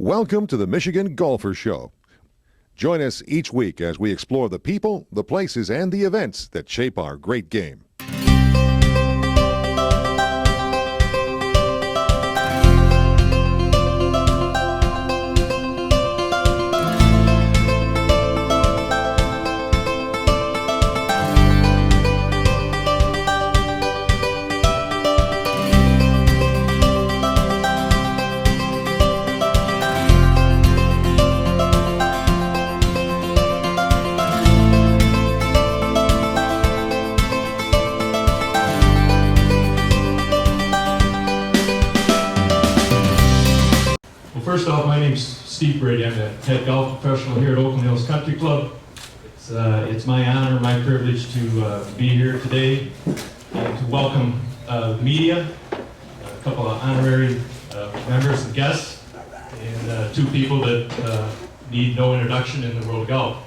Welcome to the Michigan Golfer Show. Join us each week as we explore the people, the places, and the events that shape our great game. First off, my name's Steve Brady. I'm the head golf professional here at Oakland Hills Country Club. It's my honor, my privilege to be here today and to welcome the media, a couple of honorary members and guests, and two people that need no introduction in the world of golf,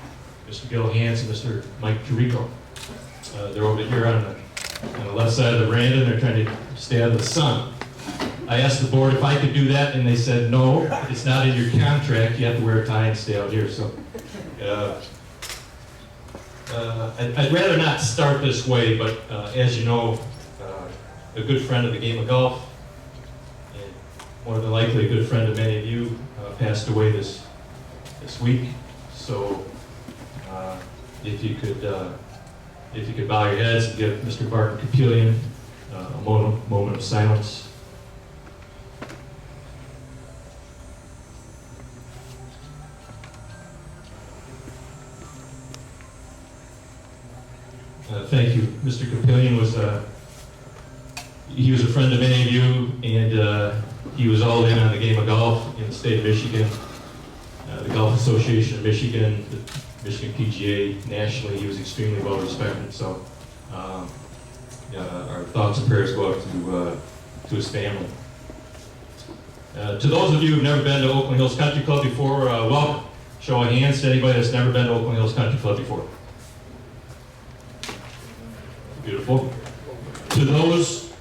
Mr. Gil Hanse and Mr. Mike Jericho. They're over here on the left side of the veranda, and they're trying to stay out of the sun. I asked the board if I could do that, and they said, no, it's not in your contract. You have to wear a tie and stay out here. So I'd rather not start this way, but as you know, a good friend of the game of golf, and more than likely a good friend of many of you, passed away this week. So if you could bow your heads and give Mr. Barton Capillion a moment of silence. Thank you. Mr. Capillion was a friend of many of you, and he was all in on the game of golf in the state of Michigan, the Golf Association of Michigan, the Michigan PGA nationally. He was extremely well respected. So our thoughts and prayers go out to his family. To those of you who've never been to Oakland Hills Country Club before, welcome. Show of hands to anybody that's never been to Oakland Hills Country Club before. Beautiful. To those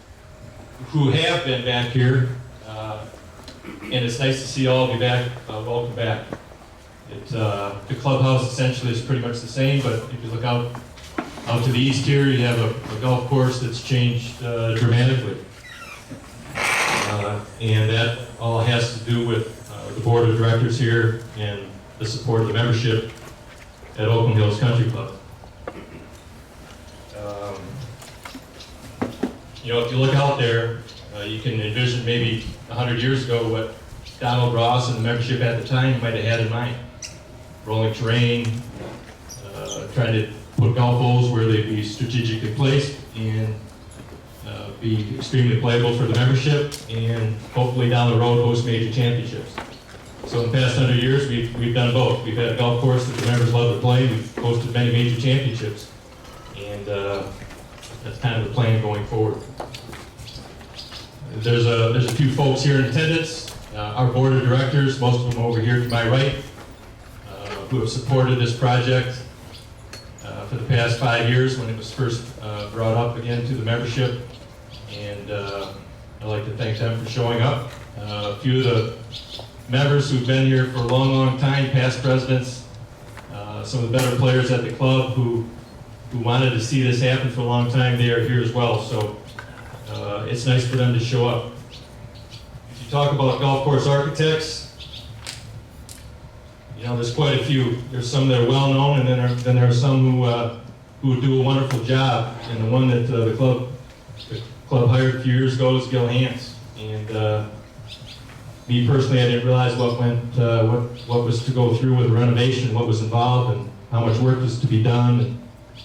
who have been back here, and it's nice to see all of you back, welcome back. The clubhouse essentially is pretty much the same, but if you look out to the east here, you have a golf course that's changed dramatically. And that all has to do with the board of directors here and the support of the membership at Oakland Hills Country Club. If you look out there, you can envision maybe 100 years ago what Donald Ross and the membership at the time might have had in mind. Rolling terrain, trying to put golf holes where they'd be strategically placed and be extremely playable for the membership, and hopefully down the road host major championships. So in the past 100 years, we've done both. We've had a golf course that the members love to play. We've hosted many major championships, and that's kind of the plan going forward. There's a few folks here in attendance. Our board of directors, most of them over here to my right, who have supported this project for the past 5 years when it was first brought up again to the membership. And I'd like to thank them for showing up. A few of the members who've been here for a long, long time, past presidents, some of the better players at the club who wanted to see this happen for a long time, they are here as well. So it's nice for them to show up. If you talk about golf course architects, there's quite a few. There's some that are well known, and then there are some who do a wonderful job. And the one that the club hired a few years ago is Gil Hanse. And me personally, I didn't realize what was to go through with the renovation, what was involved, and how much work was to be done, and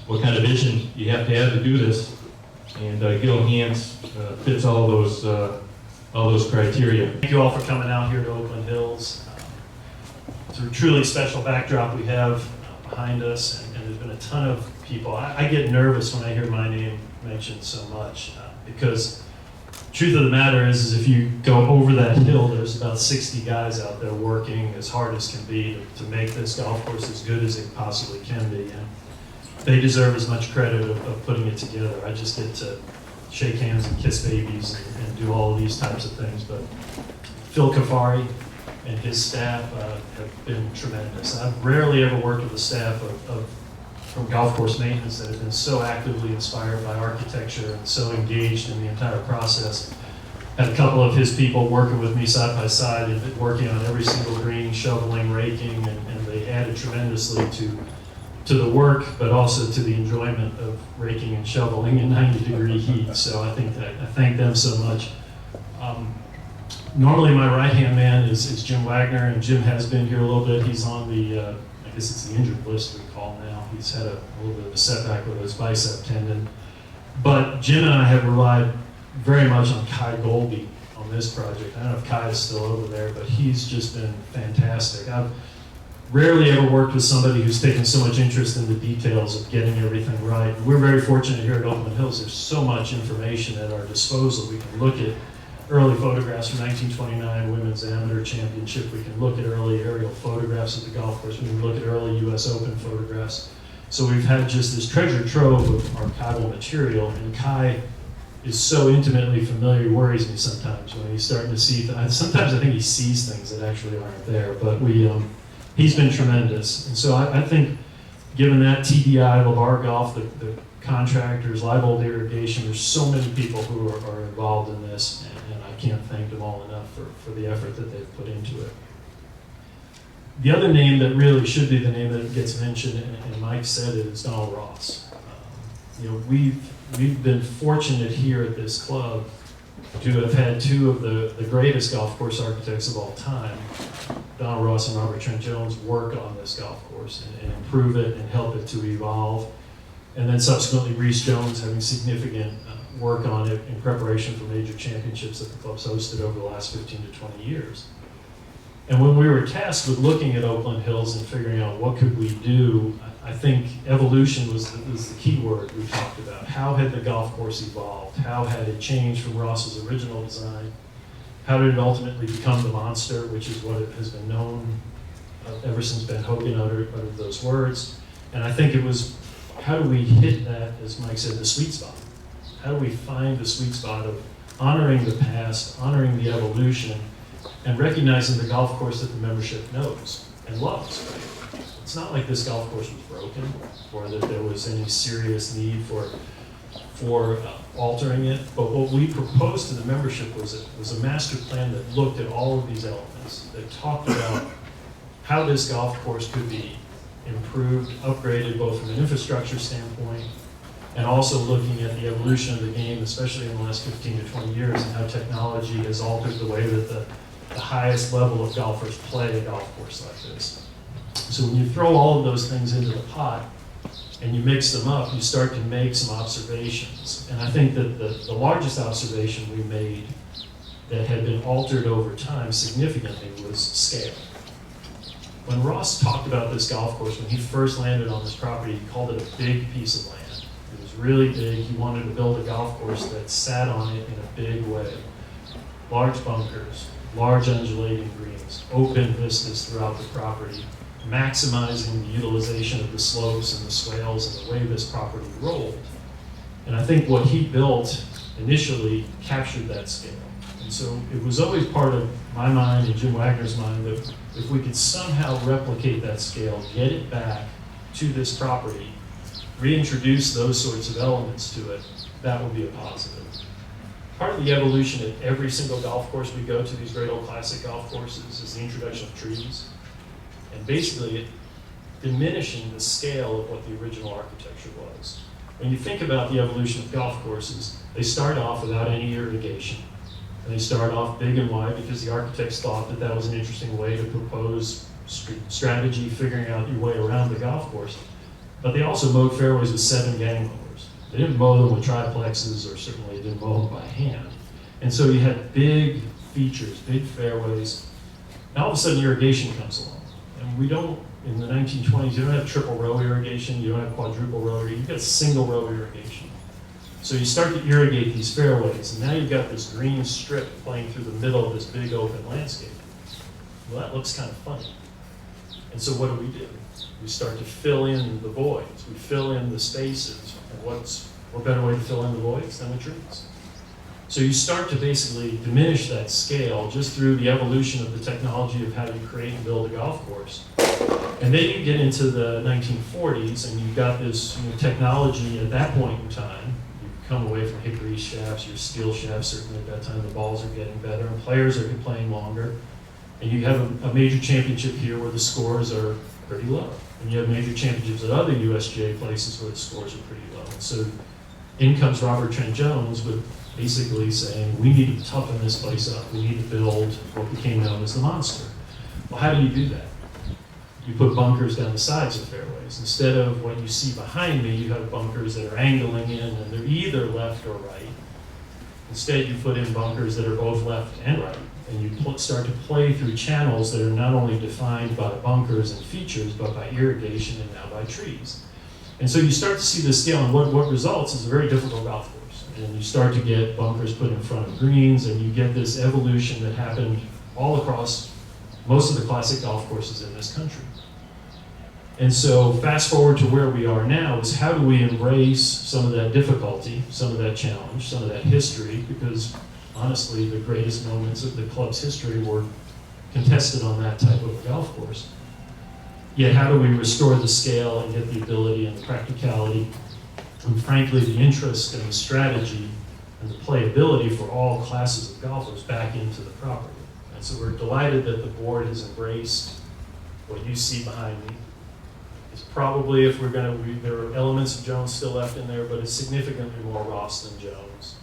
what kind of vision you have to do this. And Gil Hanse fits all those criteria. Thank you all for coming out here to Oakland Hills. It's a truly special backdrop we have behind us, and there's been a ton of people. I get nervous when I hear my name mentioned so much because the truth of the matter is if you go over that hill, there's about 60 guys out there working as hard as can be to make this golf course as good as it possibly can be. And they deserve as much credit of putting it together. I just get to shake hands and kiss babies and do all of these types of things. But Phil Kafari, and his staff have been tremendous. I've rarely ever worked with a staff from golf course maintenance that has been so actively inspired by architecture and so engaged in the entire process. Had a couple of his people working with me side by side and working on every single green, shoveling, raking, and they added tremendously to the work, but also to the enjoyment of raking and shoveling in 90-degree heat. So I thank them so much. Normally my right-hand man is Jim Wagner, and Jim has been here a little bit. He's on the, I guess it's the injured list we call now. He's had a little bit of a setback with his bicep tendon. But Jim and I have relied very much on Kai Golby on this project. I don't know if Kai is still over there, but he's just been fantastic. I've rarely ever worked with somebody who's taken so much interest in the details of getting everything right. We're very fortunate here at Oakland Hills. There's so much information at our disposal. We can look at early photographs from 1929 Women's Amateur Championship. We can look at early aerial photographs of the golf course. We can look at early US Open photographs. So we've had just this treasure trove of archival material, and Kai is so intimately familiar, he worries me sometimes when he's starting to see, sometimes I think he sees things that actually aren't there, but he's been tremendous. And so I think, given that, TDI, LeVar Golf, the contractors, Live Old Irrigation, there's so many people who are involved in this, and I can't thank them all enough for the effort that they've put into it. The other name that really should be the name that gets mentioned, and Mike said it, is Donald Ross. We've been fortunate here at this club to have had two of the greatest golf course architects of all time, Donald Ross and Robert Trent Jones, work on this golf course and improve it and help it to evolve. And then subsequently Reese Jones having significant work on it in preparation for major championships that the club's hosted over the last 15 to 20 years. And when we were tasked with looking at Oakland Hills and figuring out what could we do, I think evolution was the key word we talked about. How had the golf course evolved? How had it changed from Ross's original design? How did it ultimately become the monster, which is what it has been known ever since Ben Hogan uttered those words? And I think it was, how do we hit that, as Mike said, the sweet spot? How do we find the sweet spot of honoring the past, honoring the evolution, and recognizing the golf course that the membership knows and loves? It's not like this golf course was broken or that there was any serious need for altering it. But what we proposed to the membership was a master plan that looked at all of these elements, that talked about how this golf course could be improved, upgraded, both from an infrastructure standpoint and also looking at the evolution of the game, especially in the last 15 to 20 years, and how technology has altered the way that the highest level of golfers play a golf course like this. So when you throw all of those things into the pot and you mix them up, you start to make some observations. And I think that the largest observation we made that had been altered over time significantly was scale. When Ross talked about this golf course, when he first landed on this property, he called it a big piece of land. It was really big. He wanted to build a golf course that sat on it in a big way. Large bunkers, large undulating greens, open vistas throughout the property, maximizing the utilization of the slopes and the swales and the way this property rolled. And I think what he built initially captured that scale. And so it was always part of my mind and Jim Wagner's mind that if we could somehow replicate that scale, get it back to this property, reintroduce those sorts of elements to it, that would be a positive. Part of the evolution at every single golf course we go to, these great old classic golf courses, is the introduction of trees. And basically diminishing the scale of what the original architecture was. When you think about the evolution of golf courses, they start off without any irrigation. And they start off big and wide because the architects thought that that was an interesting way to propose strategy, figuring out your way around the golf course. But they also mowed fairways with 7 gang mowers. They didn't mow them with triplexes, or certainly didn't mow them by hand. And so you had big features, big fairways. Now all of a sudden irrigation comes along. And we don't, in the 1920s, you don't have triple row irrigation, you don't have quadruple row irrigation, you've got single row irrigation. So you start to irrigate these fairways, and now you've got this green strip playing through the middle of this big open landscape. Well, that looks kind of funny. And so what do? We start to fill in the voids, we fill in the spaces. And what better way to fill in the voids than with trees? So you start to basically diminish that scale just through the evolution of the technology of how you create and build a golf course. And then you get into the 1940s and you've got this technology at that point in time. You've come away from hickory shafts, your steel shafts, certainly at that time the balls are getting better and players are playing longer. And you have a major championship here where the scores are pretty low. And you have major championships at other USGA places where the scores are pretty low. And so in comes Robert Trent Jones with basically saying, we need to toughen this place up. We need to build what became known as the Monster. Well, how do you do that? You put bunkers down the sides of fairways. Instead of what you see behind me, you have bunkers that are angling in and they're either left or right. Instead, you put in bunkers that are both left and right. And you start to play through channels that are not only defined by bunkers and features, but by irrigation and now by trees. And so you start to see this scale, and what results is a very difficult golf course. And you start to get bunkers put in front of greens, and you get this evolution that happened all across most of the classic golf courses in this country. And so fast forward to where we are now is how do we embrace some of that difficulty, some of that challenge, some of that history, because honestly, the greatest moments of the club's history were contested on that type of a golf course. Yet how do we restore the scale and get the ability and the practicality and frankly the interest and the strategy and the playability for all classes of golfers back into the property? And so we're delighted that the board has embraced what you see behind me. It's probably, if we're going to, there are elements of Jones still left in there, but it's significantly more Ross than Jones.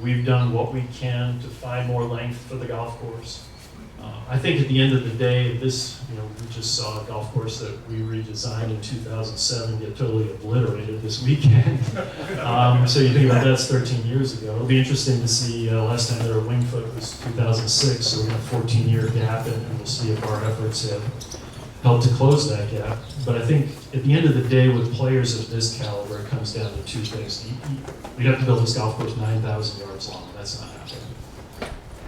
We've done what we can to find more length for the golf course. I think at the end of the day, this, we just saw a golf course that we redesigned in 2007 get totally obliterated this weekend. So you think about that's 13 years ago. It'll be interesting to see, last time there were Wingfoot was 2006, so we have a 14-year gap, and we'll see if our efforts have helped to close that gap. But I think at the end of the day, with players of this caliber, it comes down to two things. We'd have to build this golf course 9,000 yards long. That's not happening.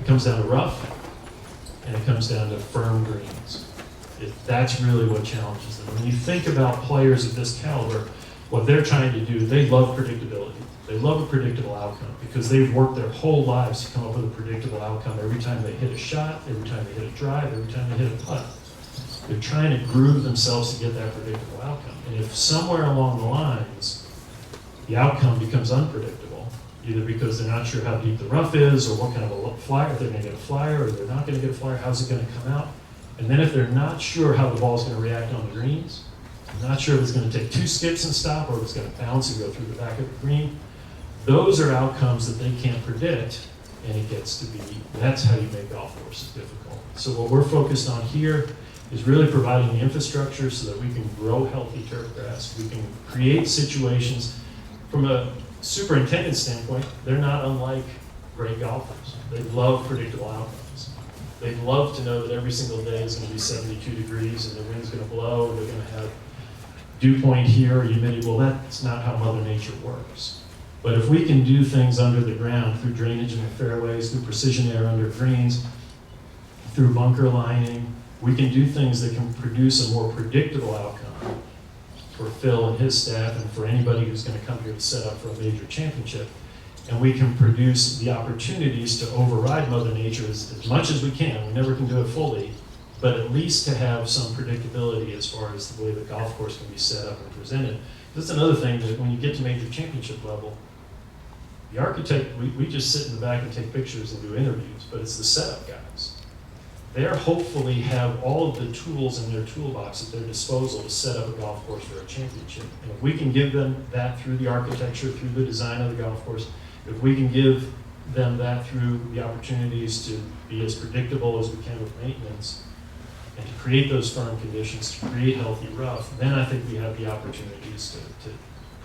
It comes down to rough, and it comes down to firm greens. That's really what challenges them. When you think about players of this caliber, what they're trying to do, they love predictability. They love a predictable outcome because they've worked their whole lives to come up with a predictable outcome every time they hit a shot, every time they hit a drive, every time they hit a putt. They're trying to groove themselves to get that predictable outcome. And if somewhere along the lines, the outcome becomes unpredictable, either because they're not sure how deep the rough is or what kind of a flyer, if they're going to get a flyer or they're not going to get a flyer, how's it going to come out? And then if they're not sure how the ball's going to react on the greens, not sure if it's going to take two skips and stop or if it's going to bounce and go through the back of the green, those are outcomes that they can't predict, and it gets to be, that's how you make golf courses difficult. So what we're focused on here is really providing the infrastructure so that we can grow healthy turf grass. We can create situations. From a superintendent standpoint, they're not unlike great golfers. They love predictable outcomes. They love to know that every single day is going to be 72 degrees and the wind's going to blow, and they're going to have dew point here or humidity. Well, that's not how Mother Nature works. But if we can do things under the ground through drainage in the fairways, through precision air under greens, through bunker lining, we can do things that can produce a more predictable outcome for Phil and his staff and for anybody who's going to come here to set up for a major championship. And we can produce the opportunities to override Mother Nature as much as we can. We never can do it fully, but at least to have some predictability as far as the way the golf course can be set up and presented. That's another thing that when you get to major championship level, the architect, we just sit in the back and take pictures and do interviews, but it's the setup guys. They hopefully have all of the tools in their toolbox at their disposal to set up a golf course for a championship. And if we can give them that through the architecture, through the design of the golf course, if we can give them that through the opportunities to be as predictable as we can with maintenance, and to create those firm conditions, to create healthy rough, then I think we have the opportunities to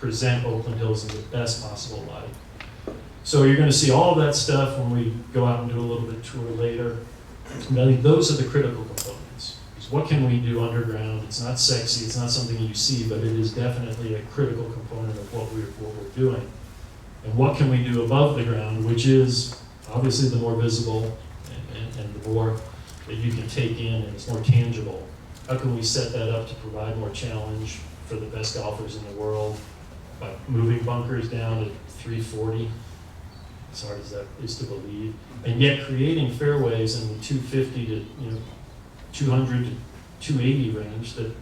present Oakland Hills in the best possible light. So you're going to see all of that stuff when we go out and do a little bit of tour later. And I think those are the critical components. Because what can we do underground? It's not sexy, it's not something you see, but it is definitely a critical component of what we're doing. And what can we do above the ground, which is obviously the more visible and the more that you can take in and it's more tangible. How can we set that up to provide more challenge for the best golfers in the world by moving bunkers down to 340? as hard as that is to believe, and yet creating fairways in the 250 to 200 to 280 range that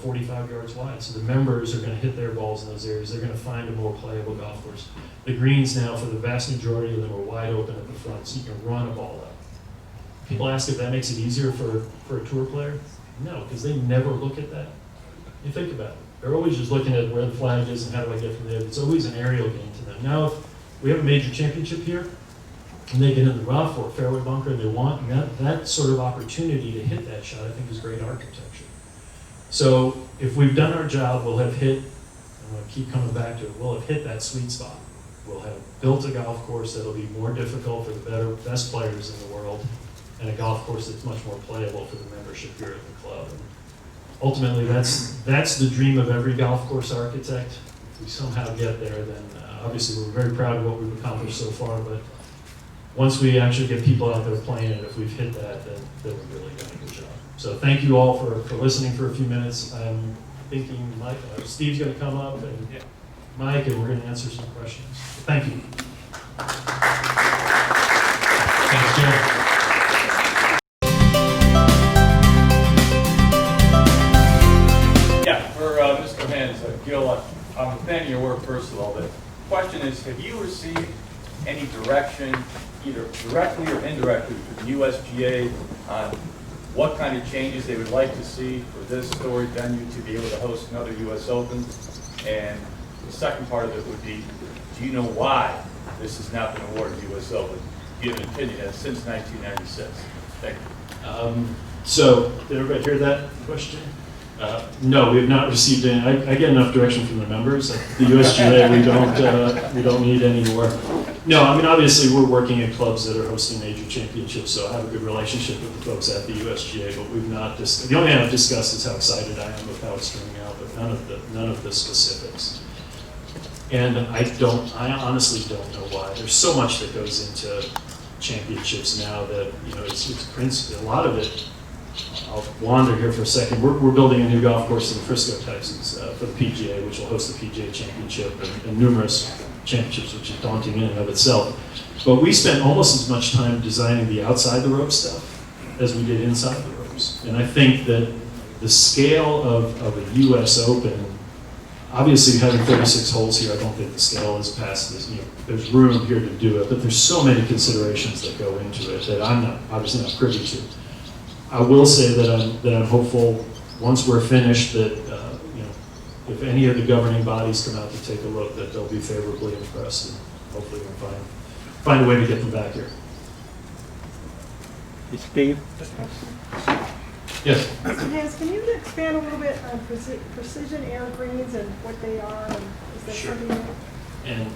45 yards wide. So the members are going to hit their balls in those areas. They're going to find a more playable golf course. The greens now, for the vast majority of them, are wide open at the front, so you can run a ball up. People ask if that makes it easier for a tour player. No, because they never look at that. You think about it. They're always just looking at where the flag is and how do I get from there. It's always an aerial game to them. Now, if we have a major championship here, and they get in the rough or fairway bunker and they want, and that sort of opportunity to hit that shot, I think, is great architecture. So if we've done our job, we'll have hit, I'm going to keep coming back to it, we'll have hit that sweet spot. We'll have built a golf course that'll be more difficult for the best players in the world, and a golf course that's much more playable for the membership here at the club. And ultimately, that's the dream of every golf course architect. If we somehow get there, then obviously we're very proud of what we've accomplished so far, but once we actually get people out there playing it, if we've hit that, then we've really done a good job. So thank you all for listening for a few minutes. I'm thinking Steve's going to come up, and Mike, and we're going to answer some questions. Thank you. Thanks, Jim. Mr. Hanse, Gil, I'm a fan of your work, first of all. The question is, have you received any direction, either directly or indirectly, from the USGA on what kind of changes they would like to see for this storied venue to be able to host another U.S. Open? And the second part of it would be, do you know why this has not been awarded U.S. Open? Do you have an opinion since 1996? Thank you. So, did everybody hear that question? No, we have not received any. I get enough direction from the members. At the USGA, we don't need any more. No, I mean, obviously we're working at clubs that are hosting major championships, so I have a good relationship with the folks at the USGA, but we've not just, the only thing I've discussed is how excited I am with how it's turning out, but none of the specifics. And I honestly don't know why. There's so much that goes into championships now that, it's a lot of it. I'll wander here for a second. We're building a new golf course in Frisco, Texas, for the PGA, which will host the PGA Championship and numerous championships, which is daunting in and of itself. But we spent almost as much time designing the outside the rope stuff as we did inside the ropes. And I think that the scale of a U.S. Open, obviously having 36 holes here, I don't think the scale is past this. There's room here to do it, but there's so many considerations that go into it that I'm obviously not privy to. I will say that I'm hopeful once we're finished that if any of the governing bodies come out to take a look, that they'll be favorably impressed, and hopefully we can find a way to get them back here. Steve? Yes. Mr. Hanse, can you expand a little bit on precision air greens and what they are? And is that Sure. something that... And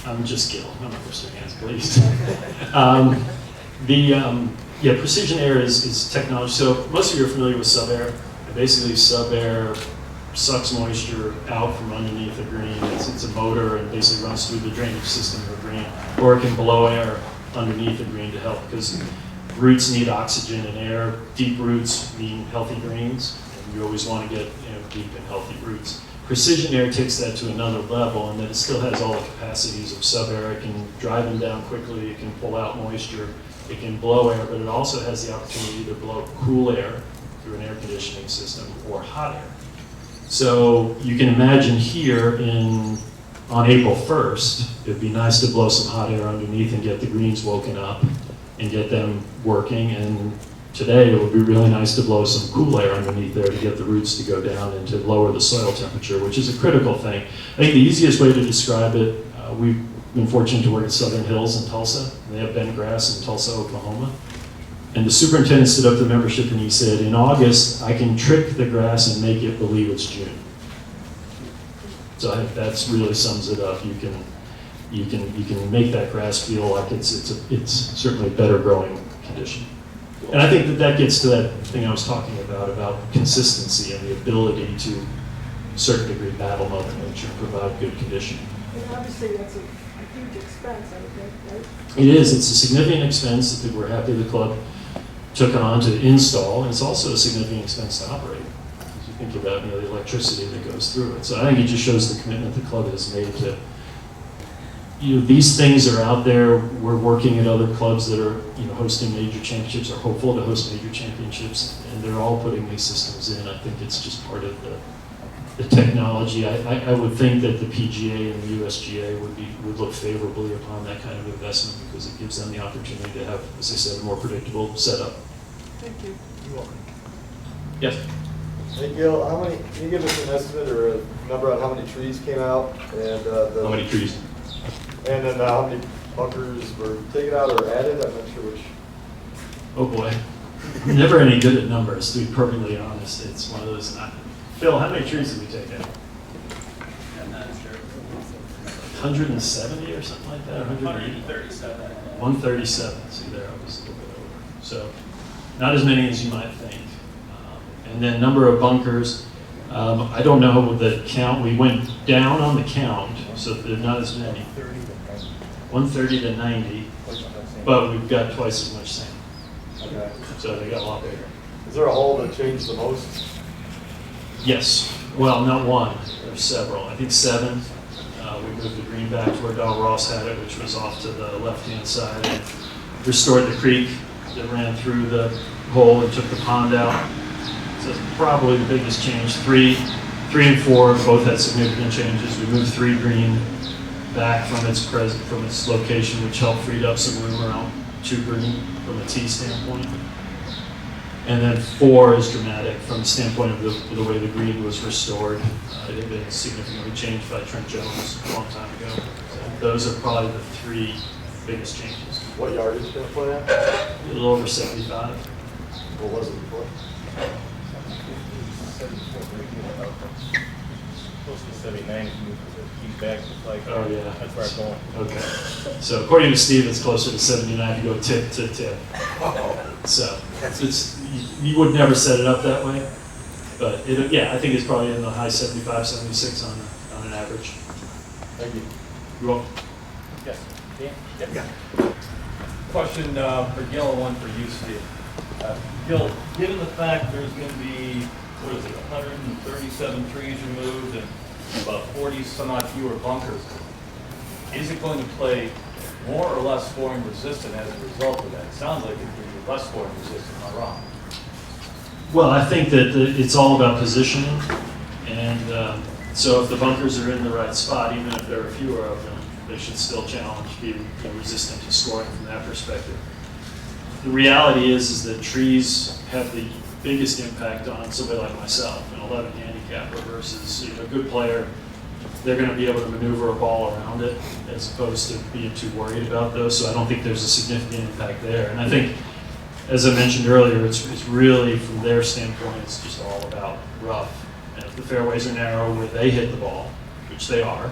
I'm just Gil. I'm not Mr. Hanse, please. Precision air is technology. So most of you are familiar with sub-air. Basically, sub-air sucks moisture out from underneath the green. It's a motor and basically runs through the drainage system of the green, or it can blow air underneath the green to help, because roots need oxygen and air. Deep roots mean healthy greens, and you always want to get deep and healthy roots. Precision air takes that to another level, and then it still has all the capacities of sub-air. It can dry them down quickly. It can pull out moisture. It can blow air, but it also has the opportunity to blow cool air through an air conditioning system or hot air. So you can imagine here on April 1st, it'd be nice to blow some hot air underneath and get the greens woken up and get them working. And today it would be really nice to blow some cool air underneath there to get the roots to go down and to lower the soil temperature, which is a critical thing. I think the easiest way to describe it, we've been fortunate to work at Southern Hills in Tulsa. They have bent grass in Tulsa, Oklahoma. And the superintendent stood up to the membership and he said, in August, I can trick the grass and make it believe it's June. So I think that really sums it up. You can make that grass feel like it's certainly a better growing condition. And I think that gets to that thing I was talking about consistency and the ability to, a certain degree, battle Mother Nature and provide good conditioning. And obviously that's a huge expense, I would think, right? It is. It's a significant expense that we're happy the club took on to install, and it's also a significant expense to operate. As you think about the electricity that goes through it. So I think it just shows the commitment the club has made to these things are out there. We're working at other clubs that are, hosting major championships or hopeful to host major championships, and they're all putting these systems in. I think it's just part of the technology. I would think that the PGA and the USGA would look favorably upon that kind of investment because it gives them the opportunity to have, as I said, a more predictable setup. Thank you. You're welcome. Yes. Hey Gil, can you give us an estimate or a number on how many trees came out and How many trees? And then how many bunkers were taken out or added? I'm not sure which. Oh boy. I'm never any good at numbers, to be perfectly honest. It's one of those. Phil, how many trees did we take out? I'm not sure. 170 or something like that? 180? 137. 137. See there, I was a little bit over. So not as many as you might think. And then number of bunkers. I don't know the count. We went down on the count, so there are not as many. 130 to 90, but we've got twice as much sand. Okay. So they got a lot bigger. Is there a hole that changed the most? Yes. Well, not one. There's several. I think 7. We moved the green back to where Don Ross had it, which was off to the left-hand side, and restored the creek that ran through the hole and took the pond out. So it's probably the biggest change. 3 and 4 both had significant changes. We moved 3 green back from its location, which helped free up some room around 2 green from a tee standpoint. And then 4 is dramatic from the standpoint of the way the green was restored. It had been significantly changed by Trent Jones a long time ago. So those are probably the 3 biggest changes. What yardage did it play at? A little over 75. What was it before? Close to 79 if you keep back, like, Oh, yeah. that's where I'm going. Okay. So according to Steve, it's closer to 79 if you go tip to tip. So you would never set it up that way. But I think it's probably in the high 75, 76 on an average. Thank you. You're welcome. Yes. Dan? Yep. Question for Gil and one for you, Steve. Gil, given the fact there's going to be, 137 trees removed and about 40 some odd fewer bunkers, is it going to play more or less scoring resistant as a result of that? It sounds like it could be less scoring resistant, am I wrong? Well, I think that it's all about positioning. And so if the bunkers are in the right spot, even if there are fewer of them, they should still be resistant to scoring from that perspective. The reality is that trees have the biggest impact on somebody like myself, an 11 handicapper versus a good player. They're going to be able to maneuver a ball around it as opposed to being too worried about those. So I don't think there's a significant impact there. And I think, as I mentioned earlier, it's really from their standpoint, it's just all about rough. And if the fairways are narrow where they hit the ball, which they are,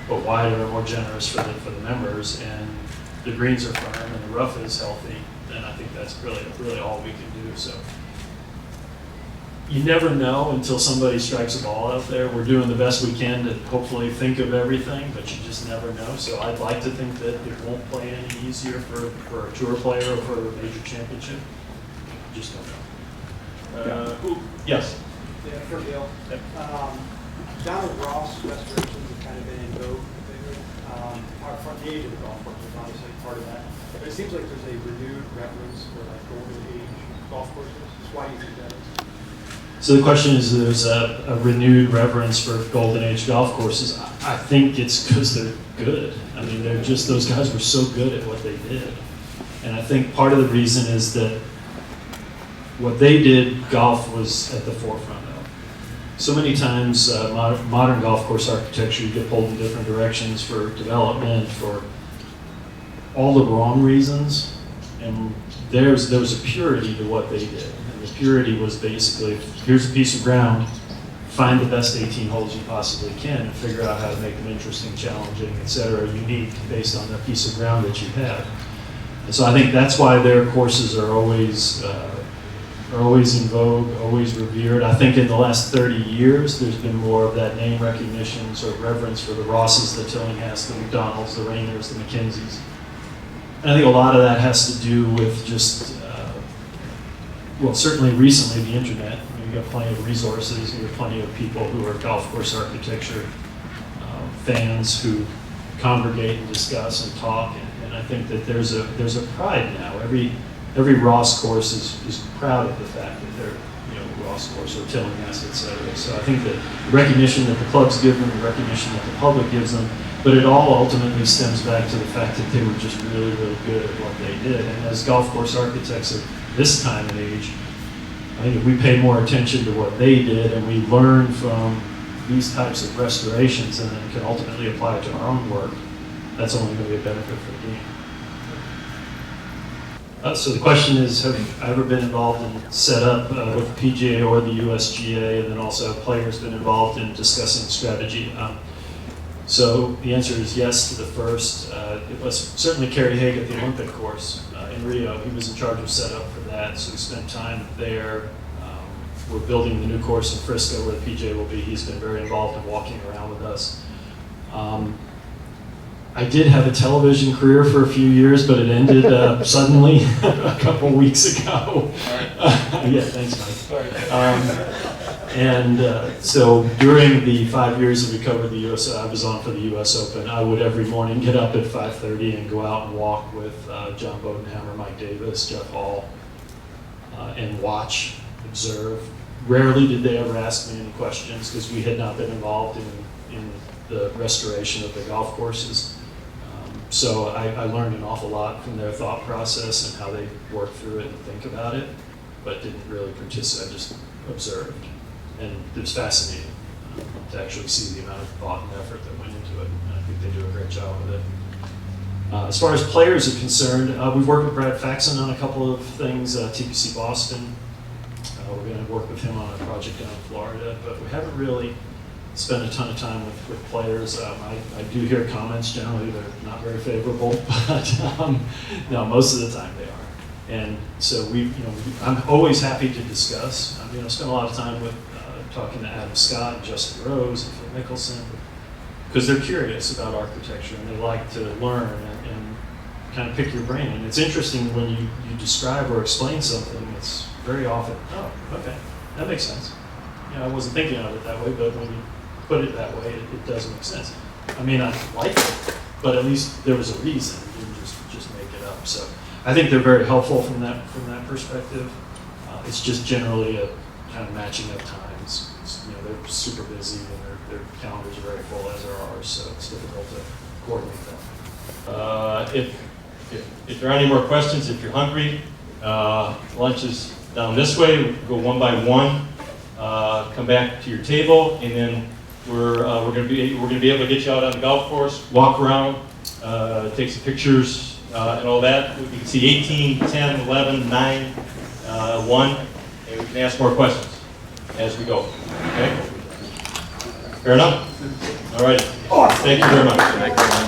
but wider and more generous for the members, and the greens are firm and the rough is healthy, then I think that's really all we can do. So you never know until somebody strikes a ball out there. We're doing the best we can to hopefully think of everything, but you just never know. So I'd like to think that it won't play any easier for a tour player or for a major championship. Just don't know. Yes. Yeah, for Gil. Donald Ross restorations have kind of been in vogue lately. From the age of the golf course is obviously part of that. But it seems like there's a renewed reverence for like golden age golf courses. Just why do you think that is? So the question is, there's a renewed reverence for golden age golf courses. I think it's because they're good. I mean, those guys were so good at what they did. And I think part of the reason is that what they did, golf was at the forefront of. So many times, modern golf course architecture, you get pulled in different directions for development, for all the wrong reasons. And there was a purity to what they did. And the purity was basically, here's a piece of ground, find the best 18 holes you possibly can and figure out how to make them interesting, challenging, et cetera, unique based on the piece of ground that you have. And so I think that's why their courses are always in vogue, always revered. I think in the last 30 years, there's been more of that name recognition, sort of reverence for the Rosses, the Tillinghast, the McDonalds, the Rayners, the McKenzies. And I think a lot of that has to do with just, certainly recently the internet. You've got plenty of resources, you've got plenty of people who are golf course architecture fans who congregate and discuss and talk. And I think that there's a pride now. Every Ross course is proud of the fact that they're, Ross course or Tillinghast, et cetera. So I think that the recognition that the clubs give them, the recognition that the public gives them, but it all ultimately stems back to the fact that they were just really, really good at what they did. And as golf course architects of this time and age, I think if we pay more attention to what they did and we learn from these types of restorations and then can ultimately apply it to our own work, that's only going to be a benefit for the game. So the question is, have I ever been involved in setup with the PGA or the USGA, and then also have players been involved in discussing strategy? So the answer is yes to the first. It was certainly Kerry Haig at the Olympic course in Rio. He was in charge of setup for that, so we spent time there. We're building the new course in Frisco where the PGA will be. He's been very involved in walking around with us. I did have a television career for a few years, but it ended suddenly a couple weeks ago. Yeah, thanks, Mike. So during the 5 years that we covered the US, I was on for the US Open, I would every morning get up at 5:30 and go out and walk with John Bodenhammer, Mike Davis, Jeff Hall, and watch, observe. Rarely did they ever ask me any questions because we had not been involved in the restoration of the golf courses. So I learned an awful lot from their thought process and how they work through it and think about it, but didn't really participate, I just observed. And it was fascinating to actually see the amount of thought and effort that went into it, and I think they do a great job with it. As far as players are concerned, we've worked with Brad Faxon on a couple of things, TPC Boston. We're going to work with him on a project down in Florida, but we haven't really spent a ton of time with players. I do hear comments, generally they're not very favorable, but no, most of the time they are. And so I'm always happy to discuss. I spent a lot of time with talking to Adam Scott and Justin Rose and Phil Mickelson, because they're curious about architecture and they like to learn and kind of pick your brain. And it's interesting when you describe or explain something, it's very often, oh, okay, that makes sense. I wasn't thinking of it that way, but when you put it that way, it does make sense. I may not like it, but at least there was a reason. You didn't just make it up. So I think they're very helpful from that perspective. It's just generally a kind of matching up times. They're super busy and their calendars are very full, as are ours, so it's difficult to coordinate that. If there are any more questions, if you're hungry, lunch is down this way. We go one by one. Come back to your table, and then we're going to be able to get you out on the golf course, walk around, take some pictures, and all that. You can see 18, 10, 11, 9, 1, and we can ask more questions as we go. Okay? Fair enough? All right. Thank you very much.